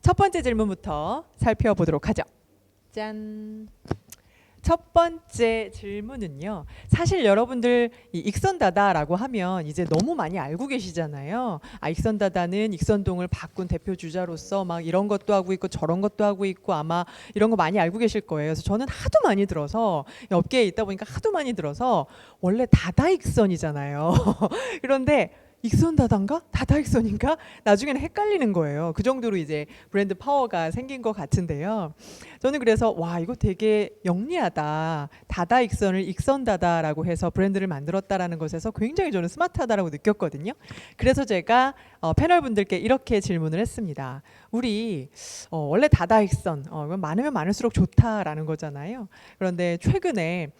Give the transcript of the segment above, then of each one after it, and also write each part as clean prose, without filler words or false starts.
첫 번째 질문부터 살펴보도록 하죠. 짠. 첫 번째 질문은요. 사실 여러분들 이 익선다다라고 하면 이제 너무 많이 알고 계시잖아요. 익선다다는 익선동을 바꾼 대표 주자로서 막 이런 것도 하고 있고 저런 것도 하고 있고 아마 이런 거 많이 알고 계실 거예요. 그래서 저는 하도 많이 들어서 업계에 있다 보니까 하도 많이 들어서 원래 다다익선이잖아요. 그런데 익선다단가? 다다익선인가? 나중에는 헷갈리는 거예요. 그 정도로 이제 브랜드 파워가 생긴 것 같은데요. 저는 그래서 와 이거 되게 영리하다. 다다익선을 익선다다라고 해서 브랜드를 만들었다라는 것에서 굉장히 저는 스마트하다라고 느꼈거든요. 그래서 제가 패널 분들께 이렇게 질문을 했습니다. 우리 원래 다다익선 많으면 많을수록 좋다라는 거잖아요. 그런데 최근에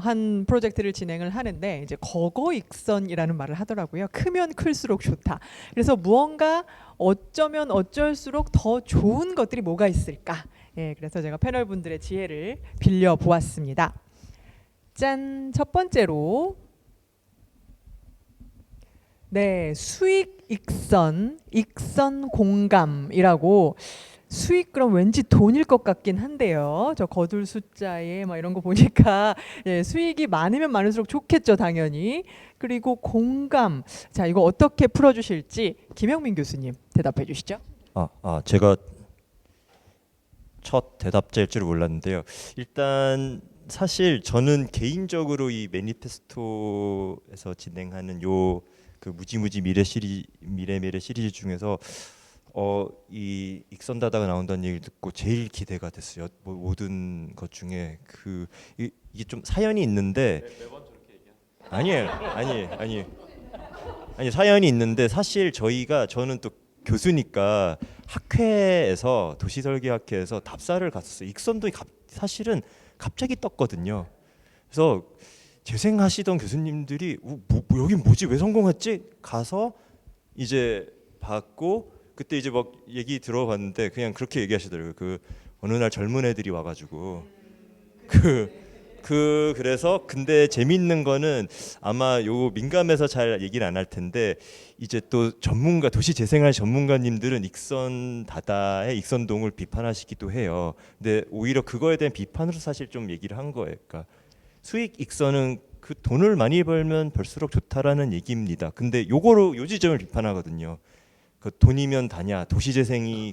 한 프로젝트를 진행을 하는데 이제 거거익선이라는 말을 하더라고요. 크면 클수록 좋다. 그래서 무언가 어쩌면 어쩔수록 더 좋은 것들이 뭐가 있을까? 예, 그래서 제가 패널 분들의 지혜를 빌려 보았습니다. 짠, 첫 번째로 네, 수익 익선, 익선 공감이라고 수익 그럼 왠지 돈일 것 같긴 한데요. 저 거둘 숫자에 막 이런 거 보니까 예, 수익이 많으면 많을수록 좋겠죠, 당연히. 그리고 공감. 자, 이거 어떻게 풀어주실지 김영민 교수님 대답해 주시죠. 제가 첫 대답자일 줄 몰랐는데요. 일단 사실 저는 개인적으로 이 매니페스토에서 진행하는 요 그 무지무지 미래 시리즈 중에서 이 익선다다가 나온다는 얘기를 듣고 제일 기대가 됐어요. 모든 것 중에 이게 좀 사연이 있는데 매번 저렇게 얘기하는 아니 사연이 있는데 사실 저는 또 교수니까 학회에서 도시설계학회에서 답사를 갔었어요. 익선도 사실은 갑자기 떴거든요. 그래서 재생하시던 교수님들이 여기 뭐지 왜 성공했지 가서 이제 봤고 그때 이제 막 얘기 들어봤는데 그냥 그렇게 얘기하시더라고요. 어느 날 젊은 애들이 와가지고 그래서 근데 재밌는 거는 아마 요 민감해서 잘 얘기를 안 할 텐데 이제 또 도시 재생할 전문가님들은 익선다다의 익선동을 비판하시기도 해요. 근데 오히려 그거에 대한 비판으로 사실 좀 얘기를 한 거예요. 그러니까 수익 익선은 그 돈을 많이 벌면 벌수록 좋다라는 얘기입니다. 근데 요 지점을 비판하거든요. 그 돈이면 다냐, 도시 재생이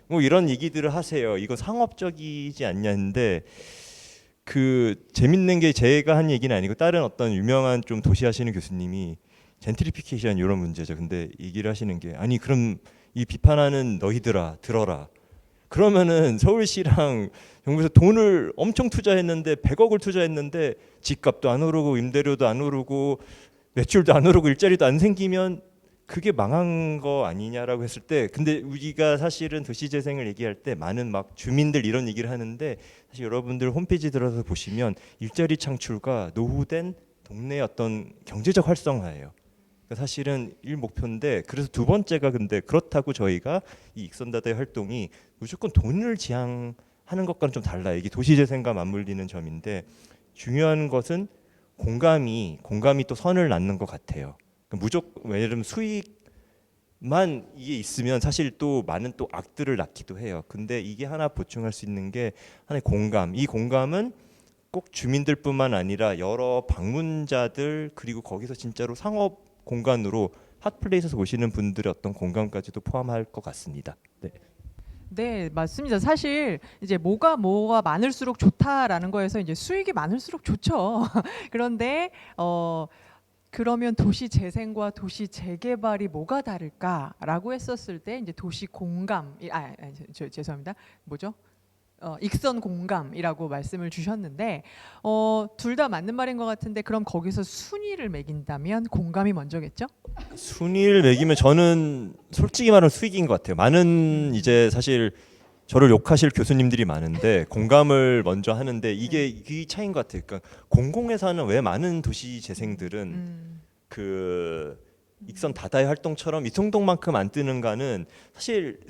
뭐 이런 얘기들을 하세요. 이거 상업적이지 않냐는데 재밌는 게 제가 한 얘기는 아니고 다른 어떤 유명한 좀 도시 하시는 교수님이 젠트리피케이션 이런 문제죠. 근데 얘기를 하시는 게 아니 그럼 이 비판하는 너희들아 들어라. 그러면은 서울시랑 정부에서 돈을 엄청 투자했는데 100억을 투자했는데 집값도 안 오르고 임대료도 안 오르고 매출도 안 오르고 일자리도 안 생기면 그게 망한 거 아니냐라고 했을 때 근데 우리가 사실은 도시재생을 얘기할 때 많은 막 주민들 이런 얘기를 하는데 사실 여러분들 홈페이지 들어서 보시면 일자리 창출과 노후된 동네의 어떤 경제적 활성화예요. 그러니까 사실은 목표인데 그래서 두 번째가 근데 그렇다고 저희가 이 익선다다의 활동이 무조건 돈을 지향하는 것과는 좀 달라요. 이게 도시재생과 맞물리는 점인데 중요한 것은 공감이 또 선을 낳는 것 같아요. 무조건 왜냐하면 수익만 이게 있으면 사실 또 많은 또 악들을 낳기도 해요. 근데 이게 하나 보충할 수 있는 게 하나의 공감. 이 공감은 꼭 주민들뿐만 아니라 여러 방문자들 그리고 거기서 진짜로 상업 공간으로 핫플레이스에서 오시는 분들의 어떤 공감까지도 포함할 것 같습니다. 네. 네, 맞습니다. 사실 이제 뭐가 많을수록 좋다라는 거에서 이제 수익이 많을수록 좋죠. 그런데 그러면 도시 재생과 도시 재개발이 뭐가 다를까라고 했었을 때 이제 도시 공감, 죄송합니다. 뭐죠? 익선 공감이라고 말씀을 주셨는데 둘 다 맞는 말인 것 같은데 그럼 거기서 순위를 매긴다면 공감이 먼저겠죠? 순위를 매기면 저는 솔직히 말하면 수익인 것 같아요. 많은 이제 사실 저를 욕하실 교수님들이 많은데 공감을 먼저 하는데 이게 이 차이인 것 같아요. 그러니까 공공에서 하는 왜 많은 도시 재생들은 익선 다다의 활동처럼 이송동만큼 안 뜨는가는 사실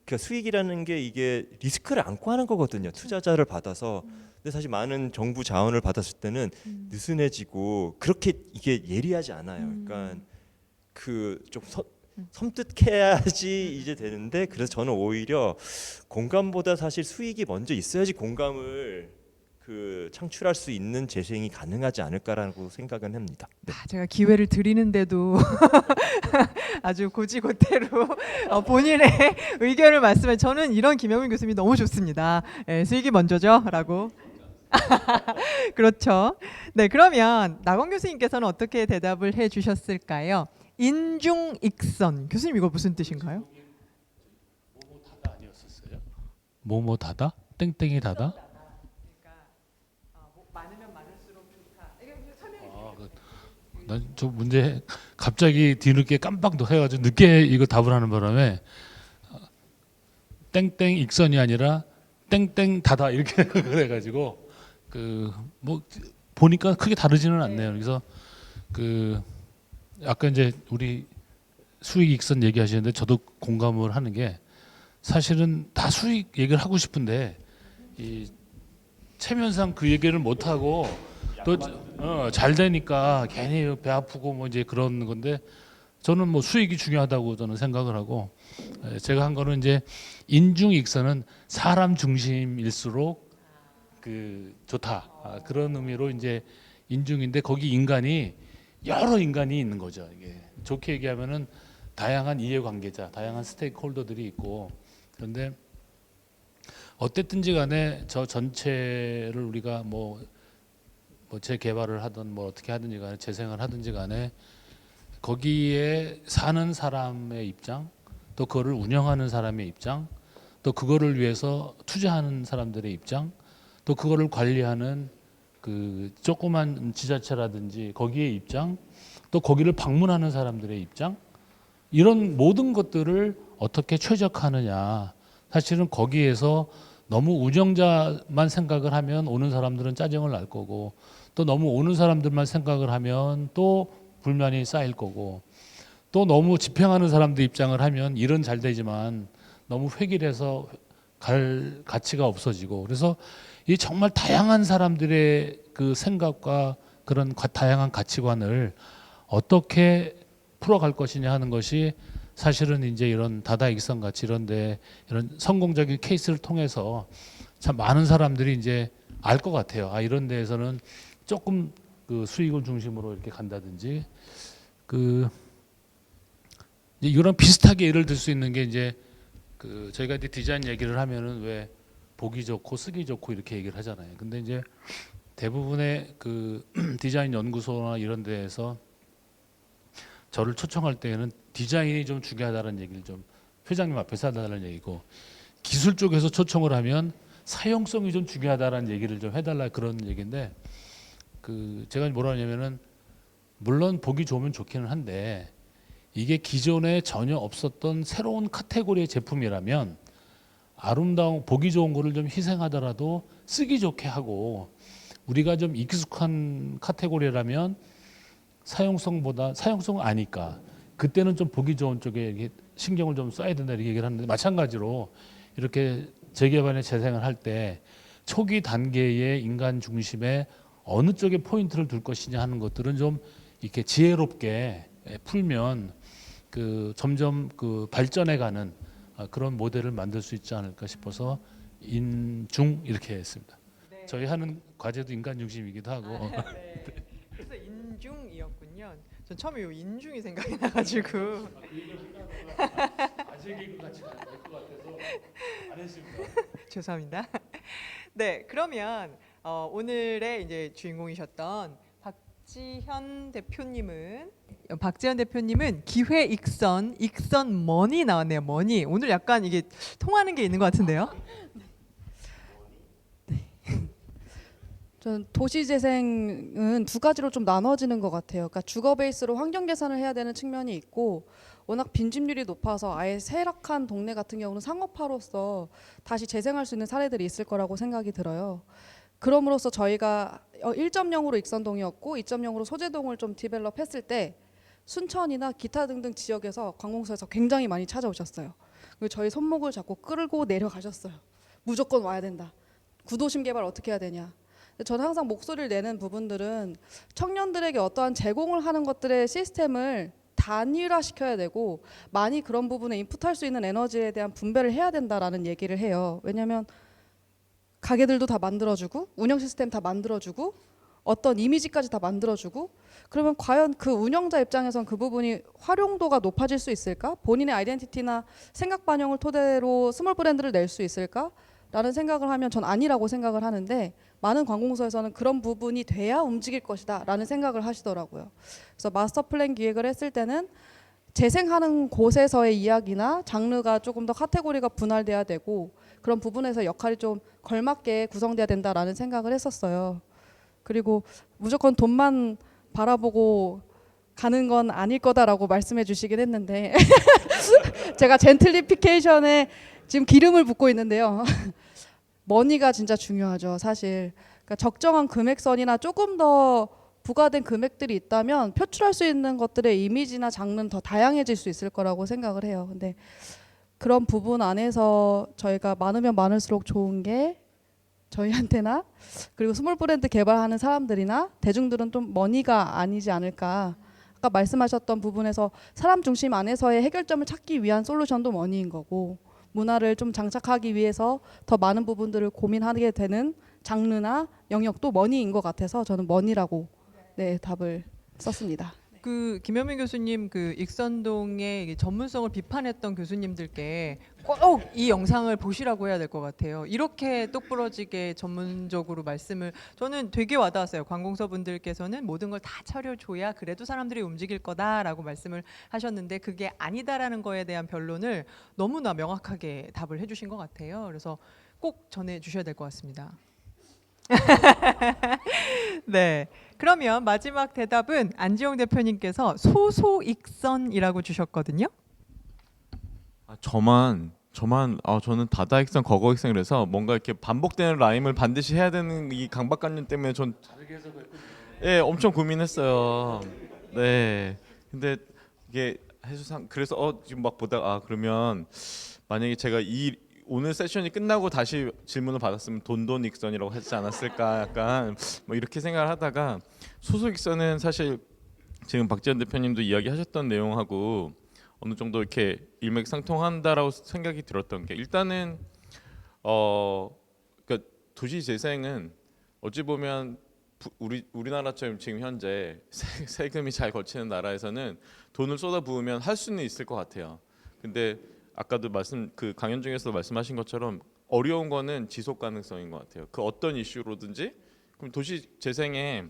수익이라는 게 이게 리스크를 안고 하는 거거든요. 투자자를 받아서. 근데 사실 많은 정부 자원을 받았을 때는 느슨해지고 그렇게 이게 예리하지 않아요. 그러니까 좀 섬뜩해야지 이제 되는데, 그래서 저는 오히려 공감보다 사실 수익이 먼저 있어야지 공감을 창출할 수 있는 재생이 가능하지 않을까라고 생각은 합니다. 네. 제가 기회를 드리는데도 아주 고지고대로 본인의 의견을 말씀해. 저는 이런 김영민 교수님이 너무 좋습니다. 수익이 먼저죠라고. 그렇죠. 네, 그러면 나건 교수님께서는 어떻게 대답을 해주셨을까요? 인중익선. 교수님 이거 무슨 뜻인가요? 뭐뭐다다 아니었었어요? 뭐뭐다다? 땡땡이 다다? 많으면 많을수록 좋다. 난저 문제 갑자기 뒤늦게 깜빡 해가지고 늦게 이거 답을 하는 바람에 땡땡 익선이 아니라 땡땡 다다 이렇게 그래가지고 뭐 보니까 크게 다르지는 않네요. 그래서 아까 이제 우리 수익 익선 얘기하시는데 저도 공감을 하는 게, 사실은 다 수익 얘기를 하고 싶은데 이 체면상 그 얘기를 못 하고 또 잘 되니까 괜히 배 아프고 뭐 이제 그런 건데, 저는 뭐 수익이 중요하다고 저는 생각을 하고, 제가 한 거는 이제 인중익선은 사람 중심일수록 좋다, 그런 의미로 이제 인중인데, 거기 인간이 여러 인간이 있는 거죠. 이게 좋게 얘기하면은 다양한 이해관계자, 다양한 스테이크홀더들이 있고, 그런데 어땠든지 간에 저 전체를 우리가 뭐 재개발을 하든 뭐 어떻게 하든지 간에 재생을 하든지 간에 거기에 사는 사람의 입장, 또 그거를 운영하는 사람의 입장, 또 그거를 위해서 투자하는 사람들의 입장, 또 그거를 관리하는 조그만 지자체라든지 거기에 입장, 또 거기를 방문하는 사람들의 입장, 이런 모든 것들을 어떻게 최적화하느냐. 사실은 거기에서 너무 운영자만 생각을 하면 오는 사람들은 짜증을 날 거고, 또 너무 오는 사람들만 생각을 하면 또 불만이 쌓일 거고, 또 너무 집행하는 사람들 입장을 하면 일은 잘 되지만 너무 획일해서 갈 가치가 없어지고, 그래서 이 정말 다양한 사람들의 생각과 그런 다양한 가치관을 어떻게 풀어갈 것이냐 하는 것이, 사실은 이제 이런 다다익선 같이 이런데 이런 성공적인 케이스를 통해서 참 많은 사람들이 이제 알 것 같아요. 이런 데에서는 조금 수익을 중심으로 이렇게 간다든지, 이제 이런 비슷하게 예를 들 수 있는 게 이제 저희가 이제 디자인 얘기를 하면은 왜 보기 좋고 쓰기 좋고 이렇게 얘기를 하잖아요. 근데 이제 대부분의 디자인 연구소나 이런 데에서 저를 초청할 때에는 디자인이 좀 중요하다는 얘기를 좀 회장님 앞에서 하달라는 얘기고, 기술 쪽에서 초청을 하면 사용성이 좀 중요하다는 얘기를 좀 해달라, 그런 얘기인데, 제가 뭐라 하냐면은, 물론 보기 좋으면 좋기는 한데 이게 기존에 전혀 없었던 새로운 카테고리의 제품이라면 아름다운 보기 좋은 거를 좀 희생하더라도 쓰기 좋게 하고, 우리가 좀 익숙한 카테고리라면 사용성보다 사용성 아니까 그때는 좀 보기 좋은 쪽에 이렇게 신경을 좀 써야 된다, 이렇게 얘기를 하는데, 마찬가지로 이렇게 재개발에 재생을 할 때 초기 단계의 인간 중심에 어느 쪽에 포인트를 둘 것이냐 하는 것들은 좀 이렇게 지혜롭게 풀면 점점 발전해가는 그런 모델을 만들 수 있지 않을까 싶어서 인중 이렇게 했습니다. 네. 저희 하는 과제도 인간 중심이기도 하고. 네. 그래서 인중이었군요. 전 처음에 요 인중이 생각이 나가지고. 아재 개그 같이 될것 같아서 안 했습니다. 죄송합니다. 네, 그러면 오늘의 이제 주인공이셨던 박지현 대표님은 기회 익선 머니 나왔네요. 머니. 오늘 약간 이게 통하는 게 있는 것 같은데요. 저는 도시재생은 두 가지로 좀 나눠지는 것 같아요. 그러니까 주거 베이스로 환경 개선을 해야 되는 측면이 있고, 워낙 빈집률이 높아서 아예 쇠락한 동네 같은 경우는 상업화로서 다시 재생할 수 있는 사례들이 있을 거라고 생각이 들어요. 그럼으로써 저희가 1.0으로 익선동이었고 2.0으로 소재동을 좀 디벨롭했을 때 순천이나 기타 등등 지역에서 관공서에서 굉장히 많이 찾아오셨어요. 그리고 저희 손목을 잡고 끌고 내려가셨어요. 무조건 와야 된다. 구도심 개발 어떻게 해야 되냐. 저는 항상 목소리를 내는 부분들은 청년들에게 어떠한 제공을 하는 것들의 시스템을 다 단일화시켜야 되고 많이 그런 부분에 인풋할 수 있는 에너지에 대한 분배를 해야 된다라는 얘기를 해요. 왜냐하면 가게들도 다 만들어주고 운영 시스템 다 만들어주고 어떤 이미지까지 다 만들어주고 그러면 과연 그 운영자 입장에선 그 부분이 활용도가 높아질 수 있을까? 본인의 아이덴티티나 생각 반영을 토대로 스몰 브랜드를 낼 수 있을까? 라는 생각을 하면 전 아니라고 생각을 하는데 많은 관공서에서는 그런 부분이 돼야 움직일 것이다 라는 생각을 하시더라고요. 그래서 마스터 플랜 기획을 했을 때는 재생하는 곳에서의 이야기나 장르가 조금 더 카테고리가 분할돼야 되고 그런 부분에서 역할이 좀 걸맞게 구성돼야 된다라는 생각을 했었어요. 그리고 무조건 돈만 바라보고 가는 건 아닐 거다라고 말씀해 주시긴 했는데 제가 젠틀리피케이션에 지금 기름을 붓고 있는데요. 머니가 진짜 중요하죠, 사실. 그러니까 적정한 금액선이나 조금 더 부과된 금액들이 있다면 표출할 수 있는 것들의 이미지나 장르는 더 다양해질 수 있을 거라고 생각을 해요. 근데 그런 부분 안에서 저희가 많으면 많을수록 좋은 게 저희한테나 그리고 스몰 브랜드 개발하는 사람들이나 대중들은 좀 머니가 아니지 않을까. 아까 말씀하셨던 부분에서 사람 중심 안에서의 해결점을 찾기 위한 솔루션도 머니인 거고 문화를 좀 장착하기 위해서 더 많은 부분들을 고민하게 되는 장르나 영역도 머니인 것 같아서 저는 머니라고 네, 답을 썼습니다. 그 김현민 교수님 그 익선동의 이 전문성을 비판했던 교수님들께 꼭 이 영상을 보시라고 해야 될 것 같아요. 이렇게 똑부러지게 전문적으로 말씀을 저는 되게 와닿았어요. 관공서 분들께서는 모든 걸 다 차려줘야 그래도 사람들이 움직일 거다라고 말씀을 하셨는데 그게 아니다라는 거에 대한 변론을 너무나 명확하게 답을 해주신 것 같아요. 그래서 꼭 전해주셔야 될 것 같습니다. 네. 그러면 마지막 대답은 안지용 대표님께서 소소익선이라고 주셨거든요. 저는 다다익선 거거익선이라서 뭔가 이렇게 반복되는 라임을 반드시 해야 되는 이 강박관념 때문에 전 예, 엄청 고민했어요. 네. 근데 이게 해수상 그래서 지금 막 보다가 그러면 만약에 제가 이 오늘 세션이 끝나고 다시 질문을 받았으면 돈돈익선이라고 하지 않았을까 약간 뭐 이렇게 생각을 하다가 소소익선은 사실 지금 박지원 대표님도 이야기하셨던 내용하고 어느 정도 이렇게 일맥상통한다라고 생각이 들었던 게 일단은 그러니까 도시 재생은 어찌 보면 우리나라처럼 지금 현재 세금이 잘 거치는 나라에서는 돈을 쏟아부으면 할 수는 있을 것 같아요. 근데 아까도 그 강연 중에서 말씀하신 것처럼 어려운 거는 지속 가능성인 것 같아요. 그 어떤 이슈로든지 그럼 도시 재생에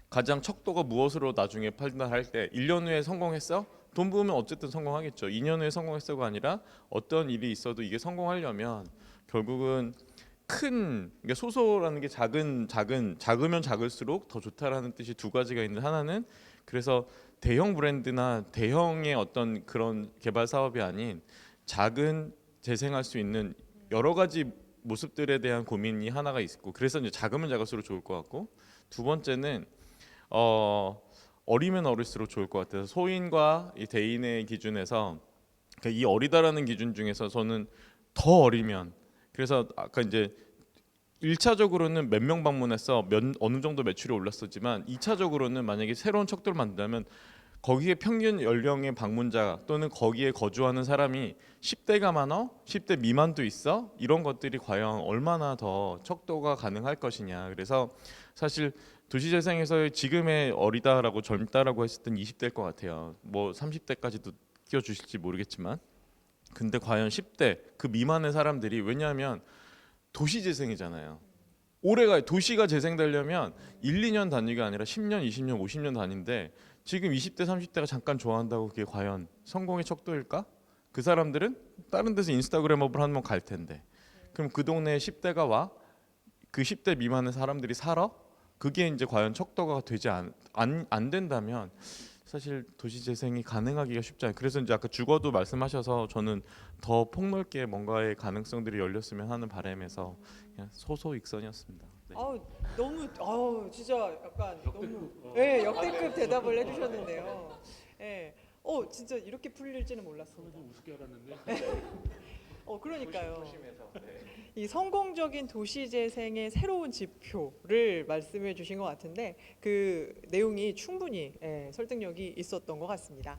가장 척도가 무엇으로 나중에 판단할 때 1년 후에 성공했어? 돈 부으면 어쨌든 성공하겠죠. 2년 후에 성공했어가 아니라 어떤 일이 있어도 이게 성공하려면 결국은 그러니까 소소라는 게 작으면 작을수록 더 좋다라는 뜻이 두 가지가 있는데 하나는 그래서 대형 브랜드나 대형의 어떤 그런 개발 사업이 아닌 작은 재생할 수 있는 여러 가지 모습들에 대한 고민이 하나가 있고 그래서 이제 작으면 작을수록 좋을 것 같고 두 번째는 어리면 어릴수록 좋을 것 같아서 소인과 이 대인의 기준에서 그러니까 이 어리다라는 기준 중에서 저는 더 어리면 그래서 아까 이제 1차적으로는 몇 명 방문해서 어느 정도 매출이 올랐었지만 2차적으로는 만약에 새로운 척도를 만든다면 거기에 평균 연령의 방문자 또는 거기에 거주하는 사람이 10대가 많아? 10대 미만도 있어? 이런 것들이 과연 얼마나 더 척도가 가능할 것이냐. 그래서 사실 도시재생에서 지금의 어리다라고 젊다라고 했을 땐 20대일 것 같아요. 뭐 30대까지도 끼워주실지 모르겠지만 근데 과연 10대 그 미만의 사람들이 왜냐하면 도시재생이잖아요. 올해가 도시가 재생되려면 1, 2년 단위가 아니라 10년, 20년, 50년 단위인데 지금 20대, 30대가 잠깐 좋아한다고 그게 과연 성공의 척도일까? 그 사람들은 다른 데서 인스타그램업을 하면 갈 텐데 그럼 그 동네에 10대가 와? 그 10대 미만의 사람들이 살아? 그게 이제 과연 척도가 되지 안 된다면 사실 도시재생이 가능하기가 쉽지 않아요. 그래서 이제 아까 주거도 말씀하셔서 저는 더 폭넓게 뭔가의 가능성들이 열렸으면 하는 바람에서 그냥 소소익선이었습니다. 네. 너무 진짜 약간 너무 역대급 대답을 해주셨는데요. 진짜 이렇게 풀릴지는 몰랐어요. 우습게 알았는데 그러니까요. 이 성공적인 도시 재생의 새로운 지표를 말씀해 주신 것 같은데 그 내용이 충분히 설득력이 있었던 것 같습니다.